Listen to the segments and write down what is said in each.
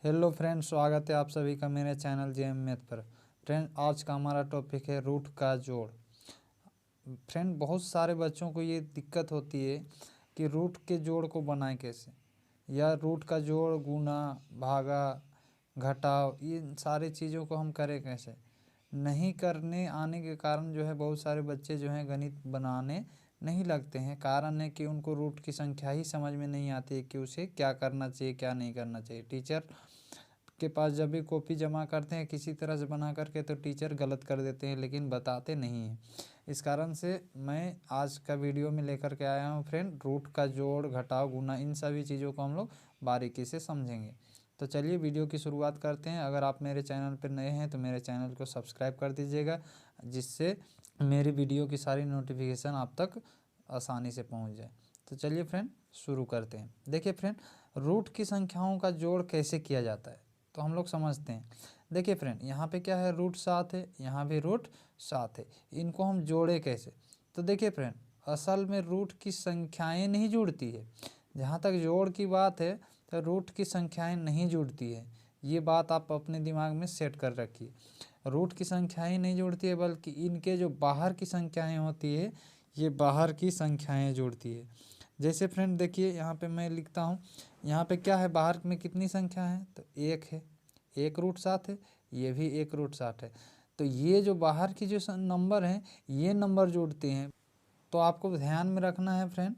Hello friend, स्वागत है आप सभी का मेरे चैनल जेएम मैथ पर। फ्रेंड, आज का हमारा टॉपिक है रूट का जोड़। फ्रेंड, बहुत सारे बच्चों को ये दिक्कत होती है कि रूट के जोड़ को बनाएं कैसे, या रूट का जोड़, गुना, भागा, घटाव, इन सारी चीज़ों को हम करें कैसे। नहीं करने आने के कारण जो है बहुत सारे बच्चे जो हैं गणित बनाने नहीं लगते हैं। कारण है कि उनको रूट की संख्या ही समझ में नहीं आती है कि उसे क्या करना चाहिए, क्या नहीं करना चाहिए। टीचर के पास जब भी कॉपी जमा करते हैं किसी तरह से बना करके, तो टीचर गलत कर देते हैं लेकिन बताते नहीं हैं। इस कारण से मैं आज का वीडियो में लेकर के आया हूँ फ्रेंड, रूट का जोड़, घटाव, गुना, इन सभी चीज़ों को हम लोग बारीकी से समझेंगे। तो चलिए वीडियो की शुरुआत करते हैं। अगर आप मेरे चैनल पर नए हैं तो मेरे चैनल को सब्सक्राइब कर दीजिएगा, जिससे मेरी वीडियो की सारी नोटिफिकेशन आप तक आसानी से पहुंच जाए। तो चलिए फ्रेंड शुरू करते हैं। देखिए फ्रेंड, रूट की संख्याओं का जोड़ कैसे किया जाता है तो हम लोग समझते हैं। देखिए फ्रेंड, यहाँ पे क्या है, रूट 7 है, यहाँ भी रूट 7 है। इनको हम जोड़े कैसे? तो देखिए फ्रेंड, असल में रूट की संख्याएं नहीं जुड़ती है। जहाँ तक जोड़ की बात है तो रूट की संख्याएं नहीं जुड़ती है। ये बात आप अपने दिमाग में सेट कर रखिए। रूट की संख्याएं नहीं जुड़ती है, बल्कि इनके जो बाहर की संख्याएं होती है, ये बाहर की संख्याएं जुड़ती है। जैसे फ्रेंड देखिए, यहाँ पे मैं लिखता हूँ, यहाँ पे क्या है, बाहर में कितनी संख्या है तो एक है, एक रूट 7 है, ये भी एक रूट 7 है। तो ये जो बाहर की जो नंबर हैं, ये नंबर जोड़ते हैं। तो आपको ध्यान में रखना है फ्रेंड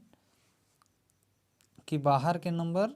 कि बाहर के नंबर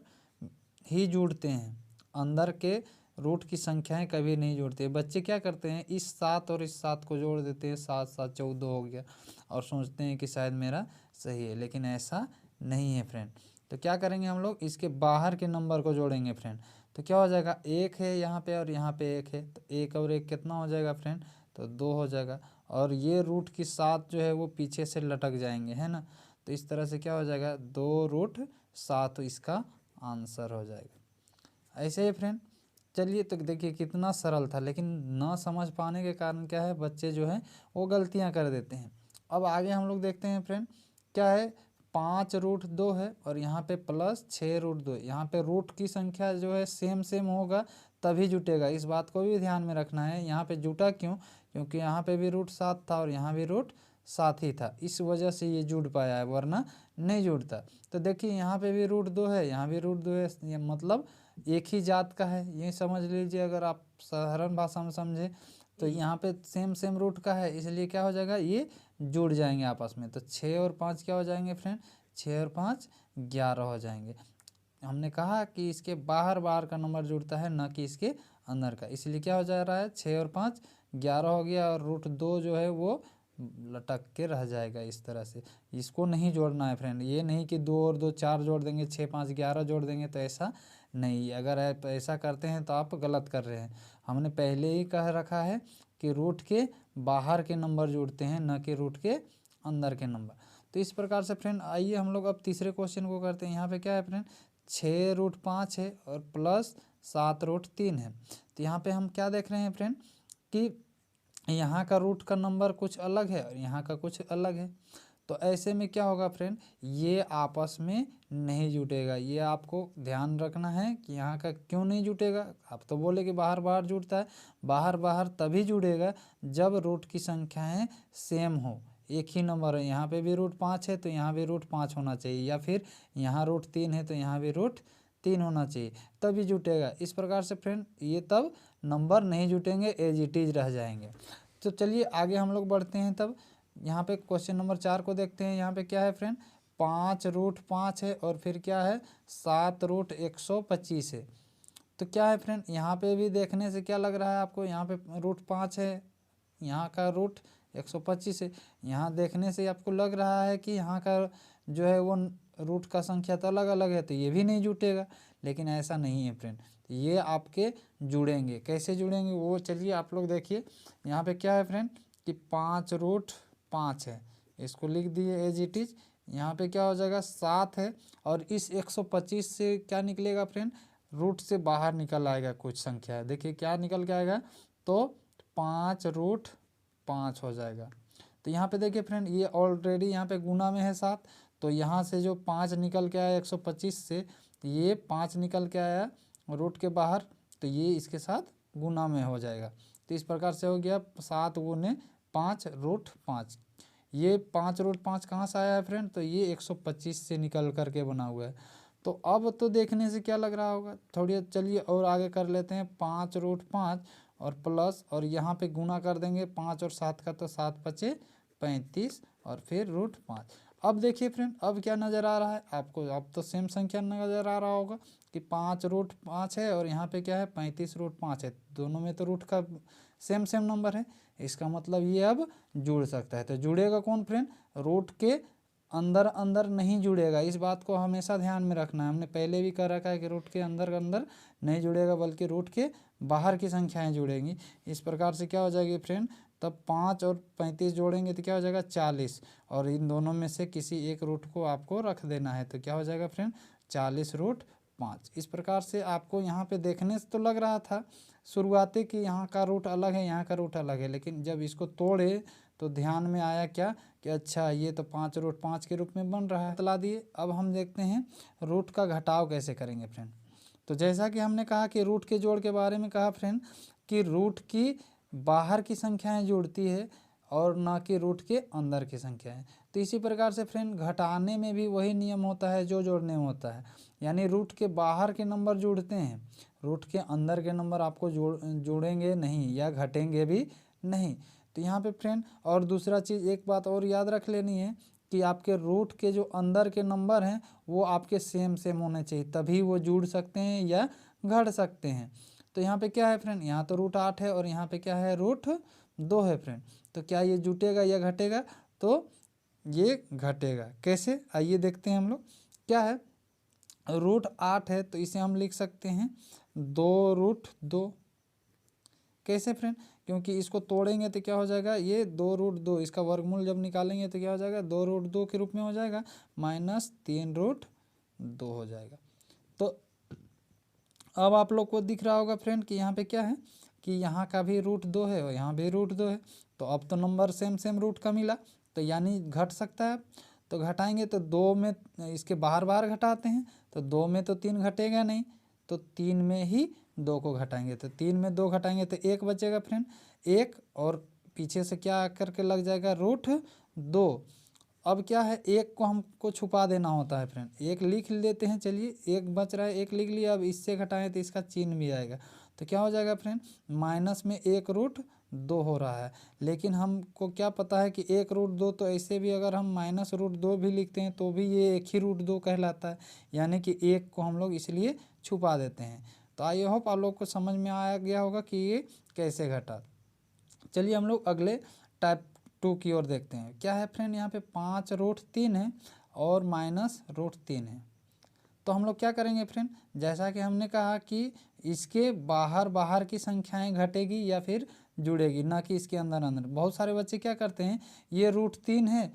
ही जुड़ते हैं, अंदर के रूट की संख्याएं कभी नहीं जोड़ते। बच्चे क्या करते हैं, इस 7 और इस 7 को जोड़ देते हैं, 7 7 14 हो गया, और सोचते हैं कि शायद मेरा सही है, लेकिन ऐसा नहीं है फ्रेंड। तो क्या करेंगे हम लोग, इसके बाहर के नंबर को जोड़ेंगे फ्रेंड। तो क्या हो जाएगा, एक है यहाँ पे और यहाँ पे एक है, तो एक और एक कितना हो जाएगा फ्रेंड, तो 2 हो जाएगा। और ये रूट की 7 जो है वो पीछे से लटक जाएंगे, है ना। तो इस तरह से क्या हो जाएगा, 2√7 इसका आंसर हो जाएगा। ऐसे ही फ्रेंड, चलिए तो देखिए कितना सरल था, लेकिन ना समझ पाने के कारण क्या है, बच्चे जो है वो गलतियां कर देते हैं। अब आगे हम लोग देखते हैं फ्रेंड, क्या है, 5√2 है और यहाँ पे प्लस 6√2। यहाँ पे रूट की संख्या जो है सेम सेम होगा तभी जुटेगा, इस बात को भी ध्यान में रखना है। यहाँ पे जुटा क्यों, क्योंकि यहाँ पे भी रूट 7 था और यहाँ भी रूट 7 ही था, इस वजह से ये जुड़ पाया है, वरना नहीं जुड़ता। तो देखिए यहाँ पे भी √2 है, यहाँ भी √2 है, ये मतलब एक ही जात का है, ये समझ लीजिए। अगर आप साधारण भाषा में समझे तो यहाँ पे सेम सेम रूट का है, इसलिए क्या हो जाएगा, ये जुड़ जाएंगे आपस में। तो 6 और 5 क्या हो जाएंगे फ्रेंड, 6 और 5 11 हो जाएंगे। हमने कहा कि इसके बाहर बाहर का नंबर जुड़ता है, ना कि इसके अंदर का, इसलिए क्या हो जा रहा है, 6 और 5 11 हो गया, और √2 जो है वो लटक के रह जाएगा इस तरह से। इसको नहीं जोड़ना है फ्रेंड, ये नहीं कि 2 और 2 4 जोड़ देंगे, 6 5 11 जोड़ देंगे, तो ऐसा नहीं। अगर आप ऐसा करते हैं तो आप गलत कर रहे हैं। हमने पहले ही कह रखा है कि रूट के बाहर के नंबर जुड़ते हैं, न कि रूट के अंदर के नंबर। तो इस प्रकार से फ्रेंड, आइए हम लोग अब तीसरे क्वेश्चन को करते हैं। यहाँ पे क्या है फ्रेंड, 6√5 है और प्लस 7√3 है। तो यहाँ पे हम क्या देख रहे हैं फ्रेंड, कि यहाँ का रूट का नंबर कुछ अलग है और यहाँ का कुछ अलग है। तो ऐसे में क्या होगा फ्रेंड, ये आपस में नहीं जुटेगा। ये आपको ध्यान रखना है कि यहाँ का क्यों नहीं जुटेगा। आप तो बोले कि बाहर बाहर जुड़ता है, बाहर बाहर तभी जुड़ेगा जब रूट की संख्याएं सेम हो, एक ही नंबर है। यहाँ पे भी √5 है तो यहाँ भी √5 होना चाहिए, या फिर यहाँ √3 है तो यहाँ भी √3 होना चाहिए, तभी जुटेगा। इस प्रकार से फ्रेंड ये तब नंबर नहीं जुटेंगे, एज इट इज रह जाएंगे। तो चलिए आगे हम लोग बढ़ते हैं। तब यहाँ पे क्वेश्चन नंबर 4 को देखते हैं। यहाँ पे क्या है फ्रेंड, 5√5 है और फिर क्या है, 7√125 है। तो क्या है फ्रेंड, यहाँ पे भी देखने से क्या लग रहा है आपको, यहाँ पे √5 है, यहाँ का √125 है। यहाँ देखने से आपको लग रहा है कि यहाँ का जो है वो रूट का संख्या तो अलग अलग है, तो ये भी नहीं जुटेगा। लेकिन ऐसा नहीं है फ्रेंड, ये आपके जुड़ेंगे। कैसे जुड़ेंगे वो चलिए आप लोग देखिए। यहाँ पे क्या है फ्रेंड, कि 5√5 है, इसको लिख दिए एज इट इज। यहाँ पे क्या हो जाएगा, 7 है, और इस 125 से क्या निकलेगा फ्रेंड, रूट से बाहर निकल आएगा कुछ संख्या है। देखिए क्या निकल के आएगा, तो 5√5 हो जाएगा। तो यहाँ पे देखिए फ्रेंड, ये ऑलरेडी यहाँ पे गुना में है 7, तो यहाँ से जो 5 निकल के आया 125 से, ये 5 निकल के आया रूट के बाहर, तो ये इसके साथ गुना में हो जाएगा। तो इस प्रकार से हो गया 7 गुने 5 रूट 5। ये 5 रूट 5 कहाँ से आया है फ्रेंड? तो ये 125 से निकल करके बना हुआ है। तो अब तो देखने से क्या लग रहा होगा, थोड़ी चलिए और आगे कर लेते हैं। 5 रूट 5 और प्लस, और यहाँ पे गुना कर देंगे 5 और 7 का, तो 7 पचे 35 और फिर रूट 5। अब देखिए फ्रेंड, अब क्या नज़र आ रहा है आपको? अब तो सेम संख्या नज़र आ रहा होगा कि 5 रूट 5 है और यहाँ पे क्या है 35 रूट 5 है। दोनों में तो रूट का सेम सेम नंबर है, इसका मतलब ये अब जुड़ सकता है। तो जुड़ेगा कौन फ्रेंड? रूट के अंदर अंदर नहीं जुड़ेगा, इस बात को हमेशा ध्यान में रखना है। हमने पहले भी कर रखा है कि रूट के अंदर अंदर नहीं जुड़ेगा, बल्कि रूट के बाहर की संख्याएं जुड़ेंगी। इस प्रकार से क्या हो जाएगी फ्रेंड? तब 5 और 35 जोड़ेंगे तो क्या हो जाएगा 40, और इन दोनों में से किसी एक रूट को आपको रख देना है। तो क्या हो जाएगा फ्रेंड? 40 रूट 5। इस प्रकार से आपको यहाँ पे देखने से तो लग रहा था शुरुआती कि यहाँ का रूट अलग है, यहाँ का रूट अलग है, लेकिन जब इसको तोड़े तो ध्यान में आया क्या कि अच्छा ये तो 5 रूट 5 के रूप में बन रहा है, बतला दिए। अब हम देखते हैं रूट का घटाव कैसे करेंगे फ्रेंड। तो जैसा कि हमने कहा कि रूट के जोड़ के बारे में कहा फ्रेंड कि रूट की बाहर की संख्याएं जुड़ती है और ना कि रूट के अंदर की संख्याएं। तो इसी प्रकार से फ्रेंड घटाने में भी वही नियम होता है जो जोड़ने में होता है, यानी रूट के बाहर के नंबर जुड़ते हैं, रूट के अंदर के नंबर आपको जोड़ेंगे नहीं या घटेंगे भी नहीं। तो यहाँ पे फ्रेंड और दूसरा चीज़ एक बात और याद रख लेनी है कि आपके रूट के जो अंदर के नंबर हैं वो आपके सेम सेम होने चाहिए, तभी वो जुड़ सकते हैं या घट सकते हैं। तो यहाँ पे क्या है फ्रेंड? यहाँ तो रूट 8 है और यहाँ पे क्या है रूट 2 है फ्रेंड। तो क्या ये जुटेगा या घटेगा? तो ये घटेगा। कैसे? आइए देखते हैं हम लोग। क्या है? रूट 8 है तो इसे हम लिख सकते हैं 2 रूट 2। कैसे फ्रेंड? क्योंकि इसको तोड़ेंगे तो क्या हो जाएगा, ये 2 रूट 2, इसका वर्गमूल जब निकालेंगे तो क्या हो जाएगा 2 रूट 2 के रूप में हो जाएगा, माइनस 3 रूट 2 हो जाएगा। तो अब आप लोग को दिख रहा होगा फ्रेंड कि यहाँ पे क्या है कि यहाँ का भी रूट 2 है और यहाँ भी रूट 2 है। तो अब तो नंबर सेम सेम रूट का मिला, तो यानी घट सकता है। तो घटाएंगे तो 2 में इसके बाहर बाहर घटाते हैं, तो 2 में तो 3 घटेगा नहीं, तो 3 में ही 2 को घटाएंगे, तो 3 में 2 घटाएंगे तो 1 बचेगा फ्रेंड, 1 और पीछे से क्या आकर के लग जाएगा रूट 2। अब क्या है, 1 को हमको छुपा देना होता है फ्रेंड, 1 लिख लेते हैं। चलिए 1 बच रहा है, 1 लिख लिया। अब इससे घटाएं तो इसका चिन्ह भी आएगा, तो क्या हो जाएगा फ्रेंड? माइनस में 1 रूट 2 हो रहा है। लेकिन हमको क्या पता है कि 1 रूट 2, तो ऐसे भी अगर हम माइनस रूट 2 भी लिखते हैं तो भी ये एक ही रूट 2 कहलाता है, यानी कि 1 को हम लोग इसलिए छुपा देते हैं। तो आई होप आप लोग को समझ में आ गया होगा कि ये कैसे घटा। चलिए हम लोग अगले टाइप 2 की ओर देखते हैं। क्या है फ्रेंड? यहाँ पे 5 रूट 3 है और माइनस रूट 3 है। तो हम लोग क्या करेंगे फ्रेंड? जैसा कि हमने कहा कि इसके बाहर बाहर की संख्याएं घटेगी या फिर जुड़ेगी, ना कि इसके अंदर अंदर। बहुत सारे बच्चे क्या करते हैं, ये रूट 3 है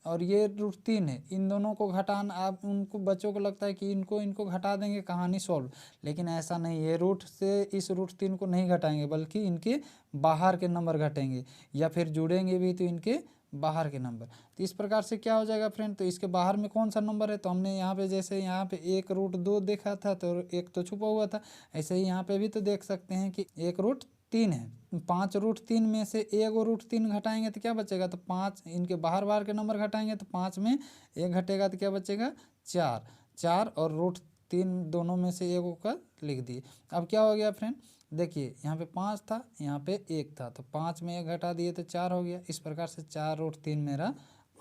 और ये रूट 3 है, इन दोनों को घटाना, आप उनको बच्चों को लगता है कि इनको घटा देंगे, कहानी सॉल्व। लेकिन ऐसा नहीं है, रूट से इस रूट 3 को नहीं घटाएंगे, बल्कि इनके बाहर के नंबर घटेंगे, या फिर जुड़ेंगे भी तो इनके बाहर के नंबर। तो इस प्रकार से क्या हो जाएगा फ्रेंड? तो इसके बाहर में कौन सा नंबर है? तो हमने यहाँ पे जैसे यहाँ पे 1 रूट 2 देखा था, तो 1 तो छुपा हुआ था, ऐसे ही यहाँ पे भी तो देख सकते हैं कि 1 रूट 3 है। 5 रूट 3 में से 1 रूट 3 घटाएंगे तो क्या बचेगा? तो 5, इनके बाहर बाहर के नंबर घटाएंगे तो 5 में 1 घटेगा तो क्या बचेगा? 4। 4 और रूट 3 दोनों में से 1 का लिख दिए। अब क्या हो गया फ्रेंड? देखिए यहाँ पे 5 था, यहाँ पे 1 था, तो 5 में 1 घटा दिए तो 4 हो गया। इस प्रकार से 4 रूट 3 मेरा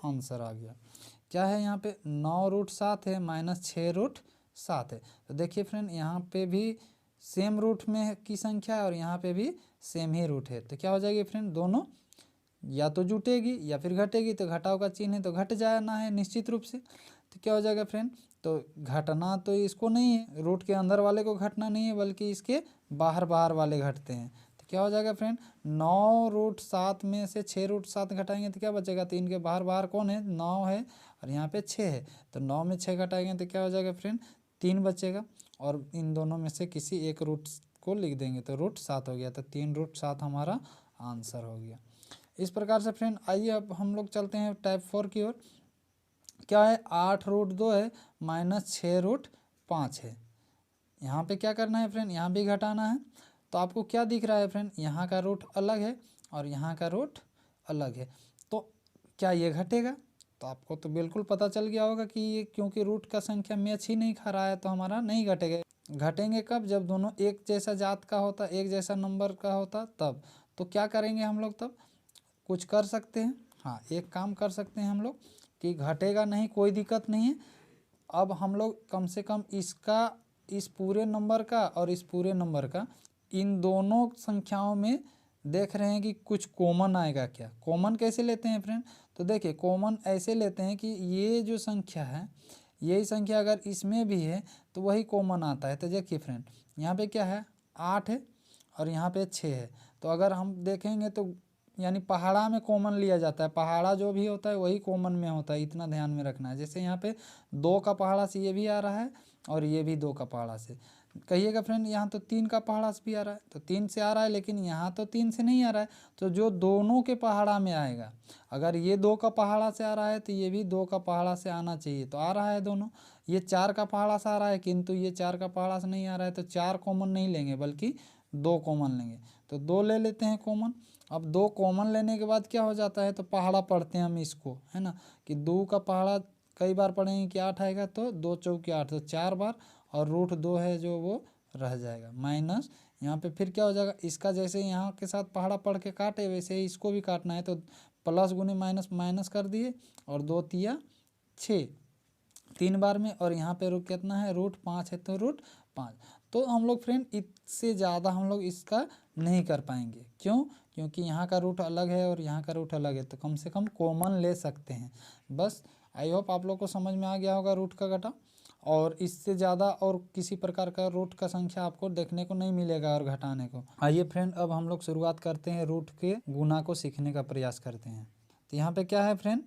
आंसर आ गया। क्या है यहाँ पे? 9 रूट 7 है माइनस 6 रूट 7 है। तो देखिए फ्रेंड, यहाँ पे भी सेम रूट में की संख्या है और यहाँ पे भी सेम ही रूट है, तो क्या हो जाएगी फ्रेंड? दोनों या तो जुटेगी या फिर घटेगी। तो घटाव का चिन्ह है तो घट जाना है निश्चित रूप से। तो क्या हो जाएगा फ्रेंड? तो घटना तो इसको नहीं है, रूट के अंदर वाले को घटना नहीं है, बल्कि इसके बाहर बाहर वाले घटते हैं। तो क्या हो जाएगा फ्रेंड? 9 रूट 7 में से 6 रूट 7 घटाएंगे तो क्या बचेगा? तो इनके बाहर बाहर कौन है? 9 है और यहाँ पे 6 है, तो 9 में 6 घटाएंगे तो क्या हो जाएगा फ्रेंड? 3 बचेगा, और इन दोनों में से किसी एक रूट को लिख देंगे तो रूट 7 हो गया। तो 3 रूट 7 हमारा आंसर हो गया। इस प्रकार से फ्रेंड आइए अब हम लोग चलते हैं टाइप 4 की ओर। क्या है? 8 रूट 2 है माइनस 6 रूट 5 है। यहाँ पे क्या करना है फ्रेंड, यहाँ भी घटाना है। तो आपको क्या दिख रहा है फ्रेंड, यहाँ का रूट अलग है और यहाँ का रूट अलग है, तो क्या ये घटेगा? तो आपको तो बिल्कुल पता चल गया होगा कि ये क्योंकि रूट का संख्या मैच ही नहीं खा रहा है तो हमारा नहीं घटेगा। घटेंगे कब? जब दोनों एक जैसा जात का होता, एक जैसा नंबर का होता तब। तो क्या करेंगे हम लोग तब? कुछ कर सकते हैं, हाँ एक काम कर सकते हैं हम लोग कि घटेगा नहीं, कोई दिक्कत नहीं है। अब हम लोग कम से कम इसका, इस पूरे नंबर का और इस पूरे नंबर का, इन दोनों संख्याओं में देख रहे हैं कि कुछ कॉमन आएगा क्या। कॉमन कैसे लेते हैं फ्रेंड? तो देखिए कॉमन ऐसे लेते हैं कि ये जो संख्या है, यही संख्या अगर इसमें भी है तो वही कॉमन आता है। तो देखिए फ्रेंड, यहाँ पे क्या है, 8 है और यहाँ पे 6 है। तो अगर हम देखेंगे तो यानी पहाड़ा में कॉमन लिया जाता है, पहाड़ा जो भी होता है वही कॉमन में होता है, इतना ध्यान में रखना है। जैसे यहाँ पे 2 का पहाड़ा से ये भी आ रहा है और ये भी 2 का पहाड़ा से। कहिएगा फ्रेंड यहाँ तो 3 का पहाड़ा से भी आ रहा है, तो 3 से आ रहा है, लेकिन यहाँ तो 3 से नहीं आ रहा है। तो जो दोनों के पहाड़ा में आएगा, अगर ये 2 का पहाड़ा से आ रहा है तो ये भी 2 का पहाड़ा से आना चाहिए, तो आ रहा है दोनों। ये 4 का पहाड़ा से आ रहा है किंतु ये 4 का पहाड़ा से नहीं आ रहा है, तो 4 कॉमन नहीं लेंगे बल्कि 2 कॉमन लेंगे। तो 2 ले लेते हैं कॉमन। अब 2 कॉमन लेने के बाद क्या हो जाता है, तो पहाड़ा पढ़ते हैं हम इसको, है ना, कि 2 का पहाड़ा कई बार पढ़ेंगे कि 8 आएगा, तो 2 चौके 8, तो 4 बार, और रूट 2 है जो वो रह जाएगा माइनस। यहाँ पे फिर क्या हो जाएगा, इसका जैसे यहाँ के साथ पहाड़ा पढ़ के काटे वैसे ही इसको भी काटना है, तो प्लस गुने माइनस माइनस कर दिए, और 2 तिया 6, 3 बार में, और यहाँ पे रूट कितना है, रूट 5 है, तो रूट 5। तो हम लोग फ्रेंड इससे ज़्यादा हम लोग इसका नहीं कर पाएंगे, क्यों? क्योंकि यहाँ का रूट अलग है और यहाँ का रूट अलग है, तो कम से कम कॉमन ले सकते हैं बस। आई होप आप लोग को समझ में आ गया होगा रूट का घटा, और इससे ज़्यादा और किसी प्रकार का रूट का संख्या आपको देखने को नहीं मिलेगा और घटाने को। आइए फ्रेंड अब हम लोग शुरुआत करते हैं, रूट के गुना को सीखने का प्रयास करते हैं। तो यहाँ पे क्या है फ्रेंड,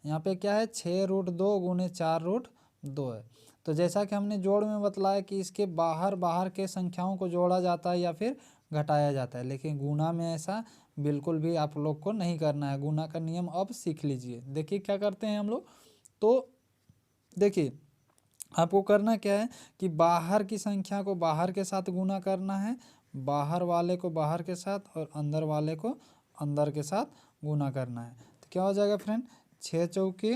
यहाँ पे क्या है, 6 रूट 2 गुने 4 रूट 2 है। तो जैसा कि हमने जोड़ में बतलाया कि इसके बाहर बाहर के संख्याओं को जोड़ा जाता है या फिर घटाया जाता है, लेकिन गुना में ऐसा बिल्कुल भी आप लोग को नहीं करना है। गुना का नियम अब सीख लीजिए। देखिए क्या करते हैं हम लोग, तो देखिए आपको करना क्या है कि बाहर की संख्या को बाहर के साथ गुना करना है, बाहर वाले को बाहर के साथ और अंदर वाले को अंदर के साथ गुना करना है। तो क्या हो जाएगा फ्रेंड, 6 चौके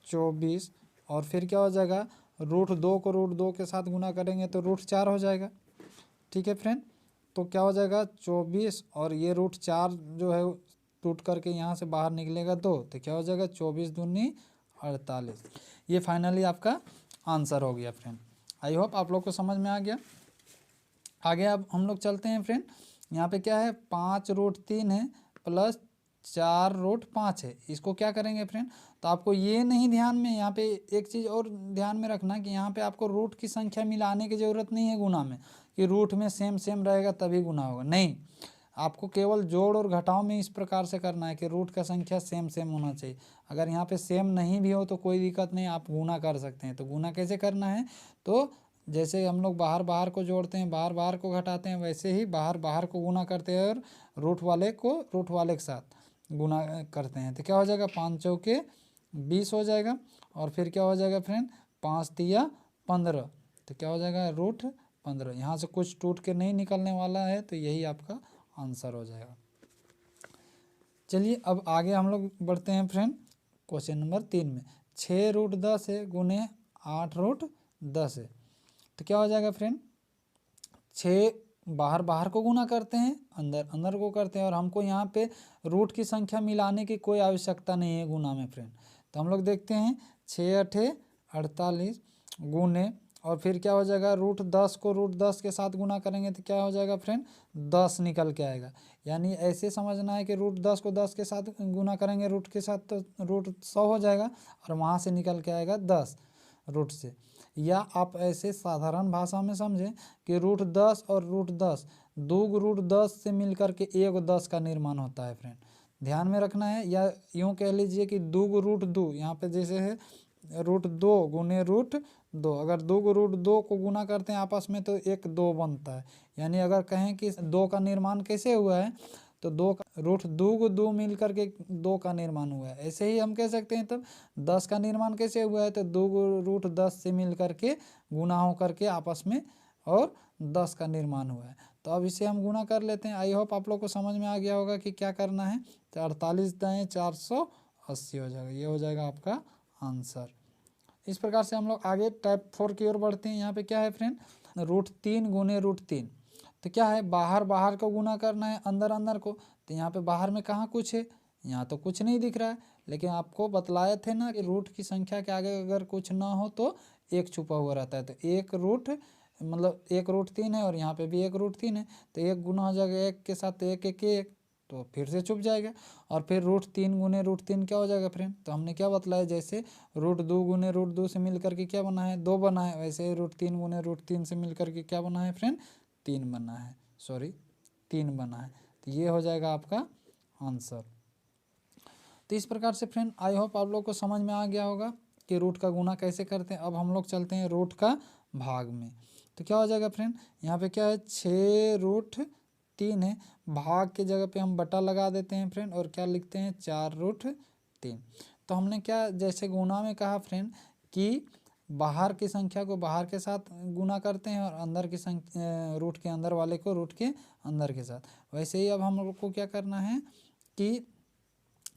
24, और फिर क्या हो जाएगा, रूट 2 को रूट 2 के साथ गुना करेंगे तो रूट 4 हो जाएगा। ठीक है फ्रेंड, तो क्या हो जाएगा 24, और ये रूट 4 जो है टूट करके यहाँ से बाहर निकलेगा 2, तो क्या हो जाएगा 24 दूनी 48। ये फाइनली आपका आंसर हो गया फ्रेंड। आई होप आप लोग को समझ में आ गया। आगे अब हम लोग चलते हैं फ्रेंड। यहाँ पे क्या है, 5 रूट 3 है प्लस 4 रूट 5 है। इसको क्या करेंगे फ्रेंड, तो आपको ये नहीं ध्यान में, यहाँ पे एक चीज़ और ध्यान में रखना कि यहाँ पे आपको रूट की संख्या मिलाने की ज़रूरत नहीं है गुना में, कि रूट में सेम सेम रहेगा तभी गुना होगा, नहीं। आपको केवल जोड़ और घटाव में इस प्रकार से करना है कि रूट का संख्या सेम सेम होना चाहिए। अगर यहाँ पे सेम नहीं भी हो तो कोई दिक्कत नहीं, आप गुना कर सकते हैं। तो गुना कैसे करना है, तो जैसे हम लोग बाहर बाहर को जोड़ते हैं, बाहर बाहर को घटाते हैं, वैसे ही बाहर बाहर को गुना करते हैं और रूट वाले को रूट वाले के साथ गुना करते हैं। तो क्या हो जाएगा, 5 चौके 20 हो जाएगा, और फिर क्या हो जाएगा फ्रेंड, 5 तिया 15, तो क्या हो जाएगा रूट 15। यहाँ से कुछ टूट के नहीं निकलने वाला है, तो यही आपका आंसर हो जाएगा। चलिए अब आगे हम लोग बढ़ते हैं फ्रेंड क्वेश्चन नंबर 3 में। 6 रूट 10 है गुने 8 रूट 10 है, तो क्या हो जाएगा फ्रेंड, 6 बाहर बाहर को गुना करते हैं, अंदर अंदर को करते हैं, और हमको यहाँ पे रूट की संख्या मिलाने की कोई आवश्यकता नहीं है गुना में फ्रेंड। तो हम लोग देखते हैं 6 अठे 48 गुने, और फिर क्या हो जाएगा, रूट 10 को रूट 10 के साथ गुना करेंगे तो क्या हो जाएगा फ्रेंड, 10 निकल के आएगा। यानी ऐसे समझना है कि रूट 10 को 10 के साथ गुना करेंगे रूट के साथ तो रूट 100 हो जाएगा, और वहाँ से निकल के आएगा 10 रूट से। या आप ऐसे साधारण भाषा में समझें कि रूट 10 और रूट 10 दो रूट 10 से मिलकर के एक 10 का निर्माण होता है फ्रेंड, ध्यान में रखना है। या यूँ कह लीजिए कि 2 रूट 2, यहाँ पे जैसे है रूट 2 गुने रूट 2, अगर 2 रूट 2 को गुना करते हैं आपस में तो एक 2 बनता है। यानी अगर कहें कि 2 का निर्माण कैसे हुआ है, तो 2 का रूट 2 को 2 मिल करके 2 का निर्माण हुआ है। ऐसे ही हम कह सकते हैं तब 10 का निर्माण कैसे हुआ है, तो 2 रूट 10 से मिल करके गुना हो करके आपस में और 10 का निर्माण हुआ है। तो अब इसे हम गुणा कर लेते हैं। आई होप आप लोग को समझ में आ गया होगा कि क्या करना है। तो 48 दाएँ 480 हो जाएगा, ये हो जाएगा आपका आंसर। इस प्रकार से हम लोग आगे टाइप 4 की ओर बढ़ते हैं। यहाँ पे क्या है फ्रेंड, √3 गुने √3। तो क्या है, बाहर बाहर को गुना करना है, अंदर अंदर को। तो यहाँ पे बाहर में कहाँ कुछ है, यहाँ तो कुछ नहीं दिख रहा है। लेकिन आपको बतलाए थे ना कि रूट की संख्या के आगे अगर कुछ ना हो तो एक छुपा हुआ रहता है। तो एक रूट मतलब एक √3 है और यहाँ पे भी एक √3 है। तो एक गुना हो जाएगा एक के साथ, एक एक एक, तो फिर से छुप जाएगा। और फिर √3 गुने √3 क्या हो जाएगा फ्रेंड, तो हमने क्या बतलाया, जैसे √2 गुने √2 से मिल करके क्या बना है, 2 बना है। वैसे ही √3 गुने √3 से मिल करके क्या बना है फ्रेंड, 3 बना है, सॉरी 3 बना है। तो ये हो जाएगा आपका आंसर। तो इस प्रकार से फ्रेंड आई होप आप लोग को समझ में आ गया होगा कि रूट का गुना कैसे करते हैं। अब हम लोग चलते हैं रूट का भाग में। तो क्या हो जाएगा फ्रेंड, यहाँ पे क्या है 6√3 है, भाग के जगह पे हम बटा लगा देते हैं फ्रेंड, और क्या लिखते हैं 4√3। तो हमने क्या जैसे गुना में कहा फ्रेंड कि बाहर की संख्या को बाहर के साथ गुना करते हैं और अंदर की संख्या रूट के अंदर वाले को रूट के अंदर के साथ, वैसे ही अब हम लोग को क्या करना है कि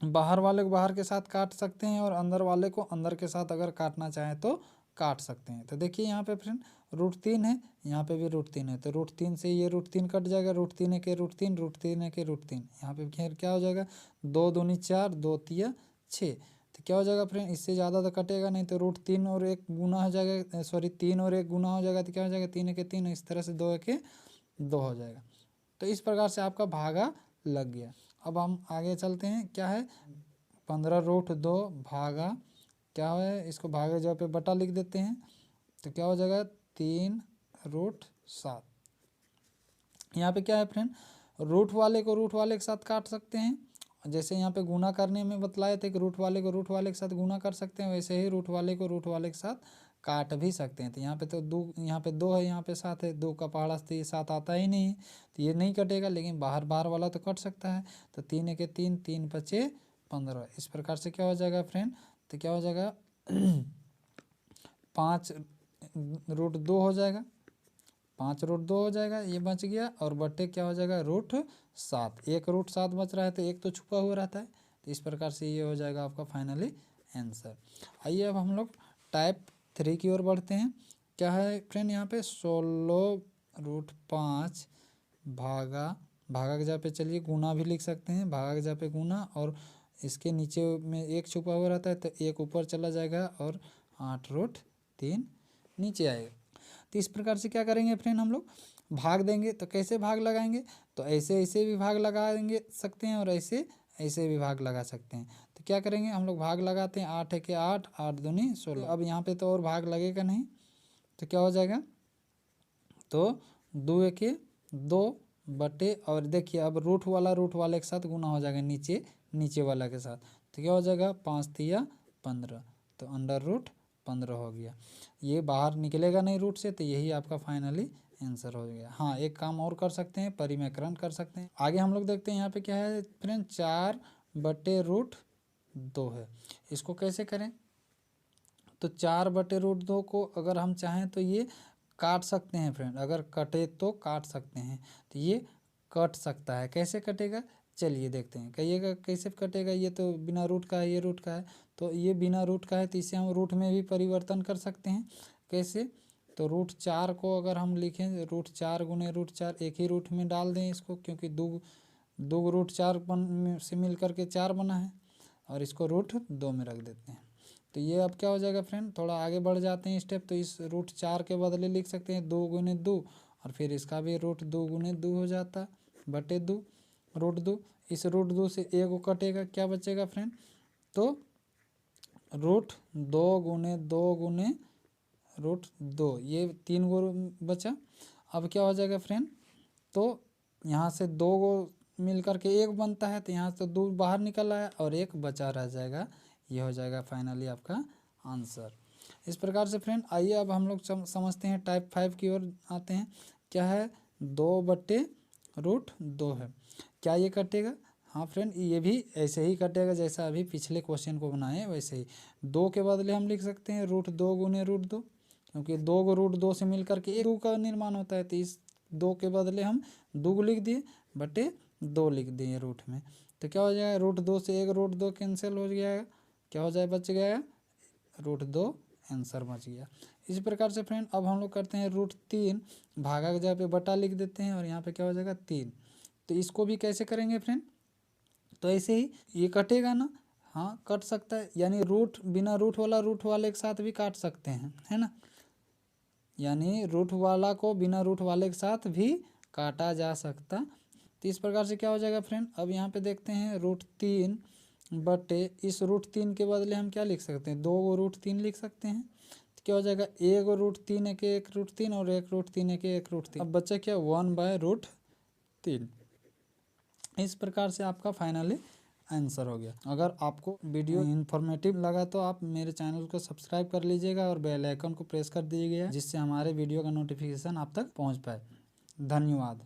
बाहर वाले को बाहर के साथ काट सकते हैं और अंदर वाले को अंदर के साथ अगर काटना चाहें तो काट सकते हैं। तो देखिए यहाँ पे फ्रेंड √3 है, यहाँ पे भी √3 है। तो √3 से ये √3 कट जाएगा, √3 के √3, √3 के √3। यहाँ पे फिर क्या हो जाएगा, 2 दूनी 4, 2 तिया 6। तो क्या हो जाएगा फ्रेंड, इससे ज़्यादा तो कटेगा नहीं। तो √3 और 1 गुना हो जाएगा, सॉरी 3 और 1 गुना हो जाएगा। तो क्या हो जाएगा 3 के 3, इस तरह से 2 के 2 हो जाएगा। तो इस प्रकार से आपका भागा लग गया। अब हम आगे चलते हैं, क्या है 15√2 भागा क्या है, इसको भागे जगह पे बटा लिख देते हैं। तो क्या हो जाएगा 3√7। यहाँ पे क्या है फ्रेंड, रूट वाले को रूट वाले के साथ काट सकते हैं। जैसे यहाँ पे गुना करने में बतलाए थे कि रूट वाले को रूट वाले के साथ गुना कर सकते हैं, वैसे ही रूट वाले को रूट वाले के साथ काट भी सकते हैं। तो यहाँ पे तो 2, यहाँ पे 2 है, यहाँ पे 7 है, 2 का पहाड़ा से ये 7 आता ही नहीं है, तो ये नहीं कटेगा। लेकिन बाहर बाहर वाला तो कट सकता है। तो 3 के 3, 3 5 15। इस प्रकार से क्या हो जाएगा फ्रेंड, तो क्या हो जाएगा 5√2 हो जाएगा, 5√2 हो जाएगा, ये बच गया। और बट्टे क्या हो जाएगा √7, एक √7 बच रहा है, तो एक तो छुपा हुआ रहता है। तो इस प्रकार से ये हो जाएगा आपका फाइनली आंसर। आइए अब हम लोग टाइप 3 की ओर बढ़ते हैं। क्या है फ्रेंड, यहाँ पे 16√5 भागा, भागा के जगह पे चलिए गुना भी लिख सकते हैं, भागा के जगह पे गुना, और इसके नीचे में एक छुपा हुआ रहता है, तो एक ऊपर चला जाएगा और 8√3 नीचे आएगा। तो इस प्रकार से क्या करेंगे फ्रेंड, हम लोग भाग देंगे। तो कैसे भाग लगाएंगे, तो ऐसे ऐसे भी भाग लगाएंगे सकते हैं और ऐसे ऐसे भी भाग लगा सकते हैं। तो क्या करेंगे, हम लोग भाग लगाते हैं, 8 के 8, 8 दूनी 16। अब यहाँ पे तो और भाग लगेगा नहीं, तो क्या हो जाएगा, तो 2 के 2 बटे, और देखिए अब रूट वाले के साथ गुना हो जाएगा नीचे वाला के साथ। तो क्या हो जाएगा 5 तिया 15, तो √15 हो गया। ये बाहर निकलेगा नहीं रूट से, तो यही आपका फाइनली आंसर हो गया। हाँ, एक काम और कर सकते हैं, परिमेकरण कर सकते हैं। आगे हम लोग देखते हैं यहाँ पे क्या है फ्रेंड, 4/√2 है। इसको कैसे करें, तो 4/√2 को अगर हम चाहें तो ये काट सकते हैं फ्रेंड, अगर कटे तो काट सकते हैं। तो ये कट सकता है, कैसे कटेगा चलिए देखते हैं। कहिएगा कैसे कटेगा, ये तो बिना रूट का है, ये रूट का है, तो ये बिना रूट का है, तो इसे हम रूट में भी परिवर्तन कर सकते हैं। कैसे, तो √4 को अगर हम लिखें, √4 गुने √4, एक ही रूट में डाल दें इसको, क्योंकि दो √4 से मिल करके 4 बना है, और इसको √2 में रख देते हैं। तो ये अब क्या हो जाएगा फ्रेंड, थोड़ा आगे बढ़ जाते हैं स्टेप। तो इस √4 के बदले लिख सकते हैं 2 गुने 2, और फिर इसका भी √2 गुने 2 हो जाता बटे 2 √2। इस √2 से एक को कटेगा, क्या बचेगा फ्रेंड, तो √2 गुने 2 गुने √2, ये 3 गो बचा। अब क्या हो जाएगा फ्रेंड, तो यहाँ से 2 गो मिल करके 1 बनता है, तो यहाँ से 2 बाहर निकल आया और 1 बचा रह जाएगा। ये हो जाएगा फाइनली आपका आंसर। इस प्रकार से फ्रेंड आइए अब हम लोग समझते हैं टाइप 5 की ओर आते हैं। क्या है 2/√2 है, क्या ये कटेगा, हाँ फ्रेंड ये भी ऐसे ही कटेगा जैसा अभी पिछले क्वेश्चन को बनाए वैसे ही। 2 के बदले हम लिख सकते हैं √2 गुने √2, क्योंकि 2 से मिल करके 1 का निर्माण होता है। तो इस 2 के बदले हम 2 लिख दिए बटे 2 लिख दिए रूट में। तो क्या हो जाएगा, रूट 2 से 1 रूट 2 कैंसिल हो गया, क्या हो जाए बच गया रूट 2, आंसर बच गया। इसी प्रकार से फ्रेंड अब हम लोग करते हैं रूट 3, भागा के जगह पे बटा लिख देते हैं और यहाँ पे क्या हो जाएगा 3। तो इसको भी कैसे करेंगे फ्रेंड, तो ऐसे ही ये कटेगा ना, हाँ कट सकता है, यानी रूट बिना रूट वाले के साथ भी काट सकते हैं, है ना। यानी रूट वाला को बिना रूट वाले के साथ भी काटा जा सकता। तो इस प्रकार से क्या हो जाएगा फ्रेंड, अब यहाँ पे देखते हैं रूट 3 बटे इस रूट 3 के बदले हम क्या लिख सकते हैं, 2 रूट 3 लिख सकते हैं। तो क्या हो जाएगा, 1 रूट 3 एक रूट 3 और 1 रूट 3 एक रूट 3। अब बच्चा क्या 1/√3। इस प्रकार से आपका फाइनली आंसर हो गया। अगर आपको वीडियो इन्फॉर्मेटिव लगा तो आप मेरे चैनल को सब्सक्राइब कर लीजिएगा और बेल आइकन को प्रेस कर दीजिएगा, जिससे हमारे वीडियो का नोटिफिकेशन आप तक पहुंच पाए। धन्यवाद।